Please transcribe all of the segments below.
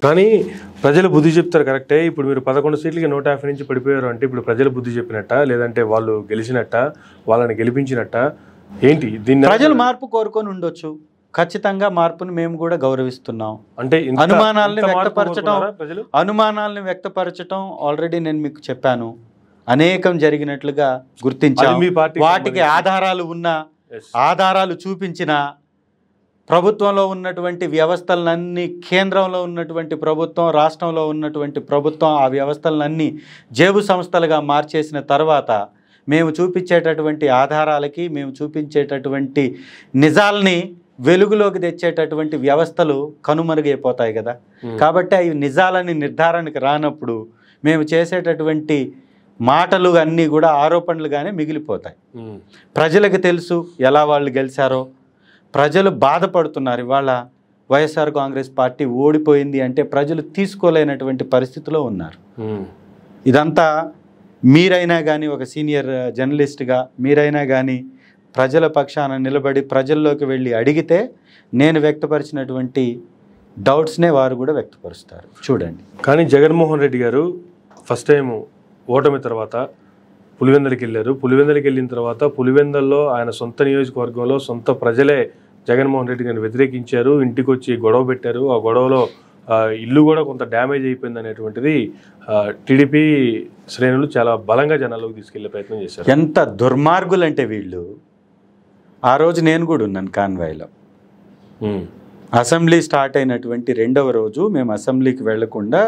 కానీ ప్రజలు బుద్ధి చెప్తారు కరెక్టే. ఇప్పుడు మీరు 11 సీట్లకి 150 నుంచి పడిపోయారు అంటే ఇప్పుడు ప్రజలు బుద్ధి చెప్పినట్ట, లేదంటే వాళ్ళు గెలిచినట్ట, వాళ్ళని గెలిపించినట్ట ఏంటి? దీన్ని ప్రజలు మార్పు కోరుకొని ఉండొచ్చు. ఖచ్చితంగా మార్పును మేము కూడా గౌరవిస్తున్నాం. అంటే అనుమానాలను వ్యక్తపరచడం ఆల్రెడీ నేను మీకు చెప్పాను. అనేకం జరిగినట్లుగా గుర్తించాం. వాటికి ఆధారాలు ఉన్నా, ఆధారాలు చూపించిన ప్రభుత్వంలో ఉన్నటువంటి వ్యవస్థలన్నీ, కేంద్రంలో ఉన్నటువంటి ప్రభుత్వం, రాష్ట్రంలో ఉన్నటువంటి ప్రభుత్వం ఆ వ్యవస్థలన్నీ జేబు సంస్థలుగా మార్చేసిన తర్వాత మేము చూపించేటటువంటి ఆధారాలకి, మేము చూపించేటటువంటి నిజాల్ని వెలుగులోకి తెచ్చేటటువంటి వ్యవస్థలు కనుమరుగైపోతాయి కదా. కాబట్టి అవి నిజాలని నిర్ధారణకు రానప్పుడు మేము చేసేటటువంటి మాటలు అన్నీ కూడా ఆరోపణలుగానే మిగిలిపోతాయి. ప్రజలకు తెలుసు ఎలా వాళ్ళు గెలిచారో. ప్రజలు బాధపడుతున్నారు. ఇవాళ వైఎస్ఆర్ కాంగ్రెస్ పార్టీ ఓడిపోయింది అంటే ప్రజలు తీసుకోలేనటువంటి పరిస్థితిలో ఉన్నారు. ఇదంతా మీరైనా కానీ, ఒక సీనియర్ జర్నలిస్ట్గా మీరైనా కానీ ప్రజల పక్షాన నిలబడి ప్రజల్లోకి వెళ్ళి అడిగితే నేను వ్యక్తపరిచినటువంటి డౌట్స్నే వారు కూడా వ్యక్తపరుస్తారు. చూడండి. కానీ జగన్మోహన్ రెడ్డి గారు ఫస్ట్ టైం ఓటమి తర్వాత పులివెందులకి వెళ్ళారు. పులివెందులకి వెళ్ళిన తర్వాత పులివెందుల్లో ఆయన సొంత నియోజకవర్గంలో సొంత ప్రజలే జగన్మోహన్ రెడ్డి గారిని వ్యతిరేకించారు. ఇంటికి వచ్చి గొడవ పెట్టారు. ఆ గొడవలో ఇల్లు కూడా కొంత డ్యామేజ్ అయిపోయింది అనేటువంటిది టీడీపీ శ్రేణులు చాలా బలంగా జనాల్లోకి తీసుకెళ్లే ప్రయత్నం చేశారు. ఎంత దుర్మార్గులు అంటే వీళ్ళు. ఆ రోజు నేను కూడా ఉన్నాను కాన్వాయ్లో. అసెంబ్లీ స్టార్ట్ అయినటువంటి 2వ రోజు మేము అసెంబ్లీకి వెళ్లకుండా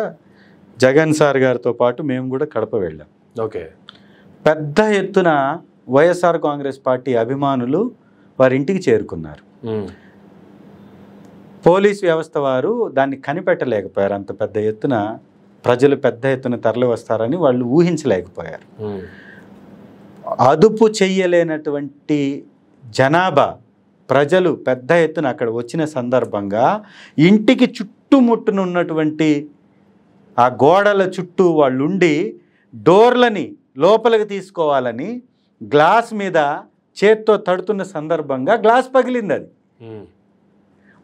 జగన్ సార్ గారితో పాటు మేము కూడా కడప వెళ్ళాం. ఓకే. పెద్ద ఎత్తున వైఎస్ఆర్ కాంగ్రెస్ పార్టీ అభిమానులు వారి ఇంటికి చేరుకున్నారు. పోలీస్ వ్యవస్థ వారు దాన్ని కనిపెట్టలేకపోయారు. అంత పెద్ద ఎత్తున ప్రజలు పెద్ద ఎత్తున తరలి వస్తారని వాళ్ళు ఊహించలేకపోయారు. అదుపు చెయ్యలేనటువంటి జనాభా ప్రజలు పెద్ద ఎత్తున అక్కడ వచ్చిన సందర్భంగా ఇంటికి చుట్టుముట్టునున్నటువంటి ఆ గోడల చుట్టూ వాళ్ళుండి డోర్లని లోపలికి తీసుకోవాలని గ్లాస్ మీద చేత్తో తడుతున్న సందర్భంగా గ్లాస్ పగిలింది. అది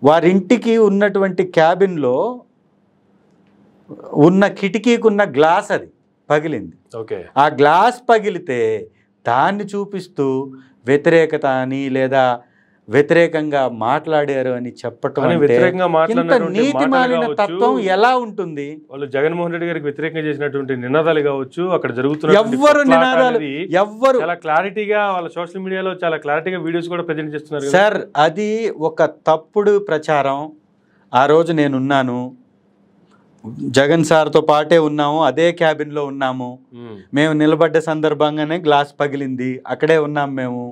వారింటికి ఉన్నటువంటి క్యాబిన్లో ఉన్న కిటికీకి ఉన్న గ్లాస్ అది పగిలింది. ఓకే. ఆ గ్లాస్ పగిలితే దాన్ని చూపిస్తూ వ్యతిరేకత అని లేదా వ్యతిరేకంగా మాట్లాడారు అని చెప్పటం నీతిమాలిన తత్వం ఎలా ఉంటుంది? వాళ్ళు జగన్మోహన్ రెడ్డి గారికి వ్యతిరేకంగా చేసినటువంటి నినాదాలు కావచ్చు, అక్కడ జరుగుతున్న ఎవ్వరు చాలా క్లారిటీగా వాళ్ళ సోషల్ మీడియాలో చాలా క్లారిటీగా వీడియోస్ కూడా ప్రెజెంట్ చేస్తున్నారు. సార్, అది ఒక తప్పుడు ప్రచారం. ఆ రోజు నేనున్నాను, జగన్ సార్తో పాటే ఉన్నాము, అదే క్యాబిన్లో ఉన్నాము. మేము నిలబడ్డ సందర్భంగానే గ్లాస్ పగిలింది. అక్కడే ఉన్నాం మేము.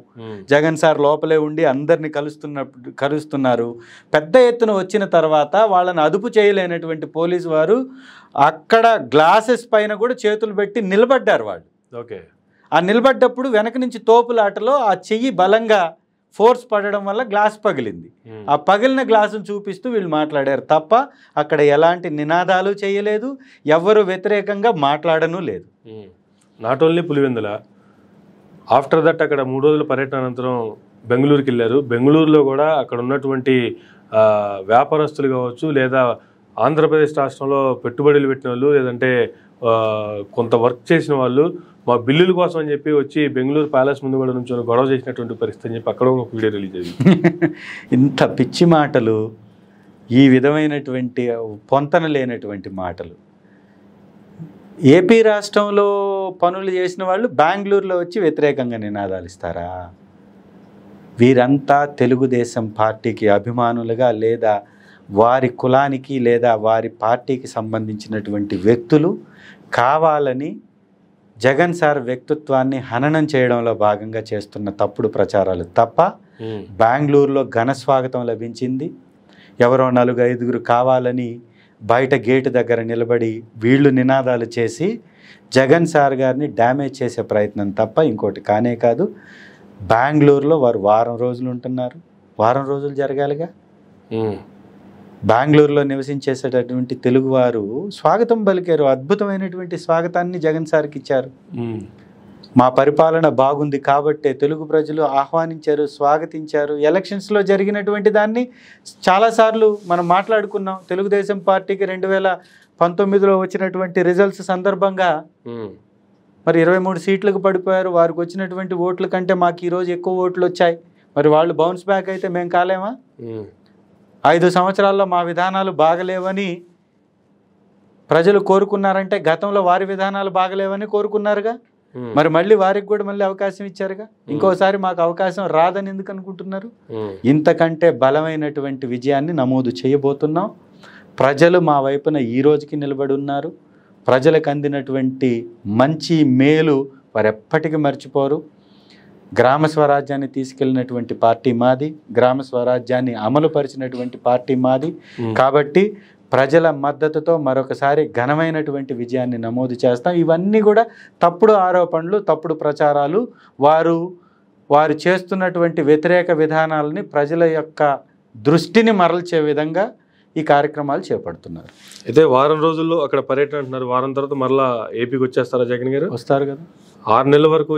జగన్ సార్ లోపలే ఉండి అందరిని కలుస్తున్నారు. పెద్ద ఎత్తున వచ్చిన తర్వాత వాళ్ళని అదుపు చేయలేనటువంటి పోలీసు వారు అక్కడ గ్లాసెస్ పైన కూడా చేతులు పెట్టి నిలబడ్డారు వాళ్ళు. ఓకే. ఆ నిలబడ్డప్పుడు వెనక నుంచి తోపులాటలో ఆ చెయ్యి బలంగా ఫోర్స్ పడడం వల్ల గ్లాస్ పగిలింది. ఆ పగిలిన గ్లాసును చూపిస్తూ వీళ్ళు మాట్లాడారు తప్ప అక్కడ ఎలాంటి నినాదాలు చేయలేదు, ఎవ్వరు వ్యతిరేకంగా మాట్లాడను లేదు. Not only Pulivendula, after that అక్కడ 3 రోజుల పర్యటన అనంతరం బెంగళూరుకి వెళ్ళారు. బెంగళూరులో కూడా అక్కడ ఉన్నటువంటి వ్యాపారస్తులు కావచ్చు, లేదా ఆంధ్రప్రదేశ్ రాష్ట్రంలో పెట్టుబడులు పెట్టిన వాళ్ళు, లేదంటే కొంత వర్క్ చేసిన వాళ్ళు మా బిల్లుల కోసం అని చెప్పి వచ్చి బెంగళూరు ప్యాలెస్ ముందు కూడా నుంచి గొడవ చేసినటువంటి పరిస్థితి అని చెప్పి అక్కడ ఒక వీడియో రిలీజ్ అయింది. ఇంత పిచ్చి మాటలు, ఈ విధమైనటువంటి పొంతన లేనటువంటి మాటలు ఏపీ రాష్ట్రంలో పనులు చేసిన వాళ్ళు బెంగళూరులో వచ్చి వ్యతిరేకంగా నినాదాలు ఇస్తారా? వీరంతా తెలుగుదేశం పార్టీకి అభిమానులుగా లేదా వారి కులానికి లేదా వారి పార్టీకి సంబంధించినటువంటి వ్యక్తులు కావాలని జగన్ సార్ వ్యక్తిత్వాన్ని హననం చేయడంలో భాగంగా చేస్తున్న తప్పుడు ప్రచారాలు తప్ప బెంగళూరులో ఘన స్వాగతం లభించింది. ఎవరో 4-5 కావాలని బయట గేటు దగ్గర నిలబడి వీళ్ళు నినాదాలు చేసి జగన్ సార్ గారిని డ్యామేజ్ చేసే ప్రయత్నం తప్ప ఇంకోటి కానే కాదు. బెంగళూరులో వారు వారం రోజులు ఉంటున్నారు. వారం రోజులు జరగాలిగా. బెంగళూరులో నివసించేసేటటువంటి తెలుగువారు స్వాగతం పలికారు. అద్భుతమైనటువంటి స్వాగతాన్ని జగన్ సార్కి ఇచ్చారు. మా పరిపాలన బాగుంది కాబట్టే తెలుగు ప్రజలు ఆహ్వానించారు, స్వాగతించారు. ఎలక్షన్స్లో జరిగినటువంటి దాన్ని చాలాసార్లు మనం మాట్లాడుకున్నాం. తెలుగుదేశం పార్టీకి 2019లో వచ్చినటువంటి రిజల్ట్స్ సందర్భంగా మరి 23 సీట్లకు పడిపోయారు. వారికి వచ్చినటువంటి ఓట్ల కంటే మాకు ఈరోజు ఎక్కువ ఓట్లు వచ్చాయి. మరి వాళ్ళు బౌన్స్ బ్యాక్ అయితే మేము కాలేమా? 5 సంవత్సరాల్లో మా విధానాలు బాగలేవని ప్రజలు కోరుకున్నారంటే గతంలో వారి విధానాలు బాగలేవని కోరుకున్నారుగా. మరి మళ్ళీ వారికి కూడా మళ్ళీ అవకాశం ఇచ్చారుగా. ఇంకోసారి మాకు అవకాశం రాదని ఎందుకు అనుకుంటున్నారు? ఇంతకంటే బలమైనటువంటి విజయాన్ని నమోదు చేయబోతున్నాం. ప్రజలు మా వైపున ఈ రోజుకి నిలబడి ఉన్నారు. ప్రజలకు అందినటువంటి మంచి మేలు వారు ఎప్పటికీ మర్చిపోరు. గ్రామ స్వరాజ్యాన్ని తీసుకెళ్ళినటువంటి పార్టీ మాది, గ్రామ స్వరాజ్యాన్ని అమలుపరిచినటువంటి పార్టీ మాది. కాబట్టి ప్రజల మద్దతుతో మరొకసారి ఘనమైనటువంటి విజయాన్ని నమోదు చేస్తాం. ఇవన్నీ కూడా తప్పుడు ఆరోపణలు, తప్పుడు ప్రచారాలు, వారు చేస్తున్నటువంటి వ్యతిరేక విధానాలని ప్రజల యొక్క దృష్టిని మరల్చే విధంగా ఈ కార్యక్రమాలు చేపడుతున్నారు. అయితే వారం రోజుల్లో అక్కడ పర్యటన అంటున్నారు. వారం తర్వాత మరలా ఏపీకి వచ్చేస్తారా జగన్ గారు? వస్తారు కదా. 6 నెలల వరకు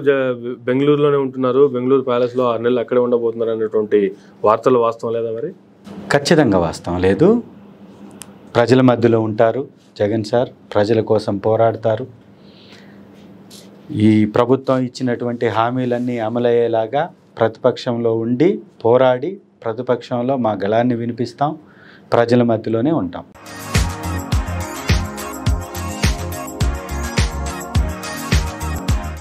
బెంగళూరులోనే ఉంటున్నారు. బెంగళూరు ప్యాలెస్లో 6 నెలలు అక్కడే ఉండబోతున్నారు అనేటువంటి వార్తలు వాస్తవం లేదా? మరి ఖచ్చితంగా వాస్తవం లేదు. ప్రజల మధ్యలో ఉంటారు జగన్ సార్, ప్రజల కోసం పోరాడతారు. ఈ ప్రభుత్వం ఇచ్చినటువంటి హామీలన్నీ అమలయ్యేలాగా ప్రతిపక్షంలో ఉండి పోరాడి ప్రతిపక్షంలో మా గళాన్ని వినిపిస్తాం. ప్రజల మధ్యలోనే ఉంటాం.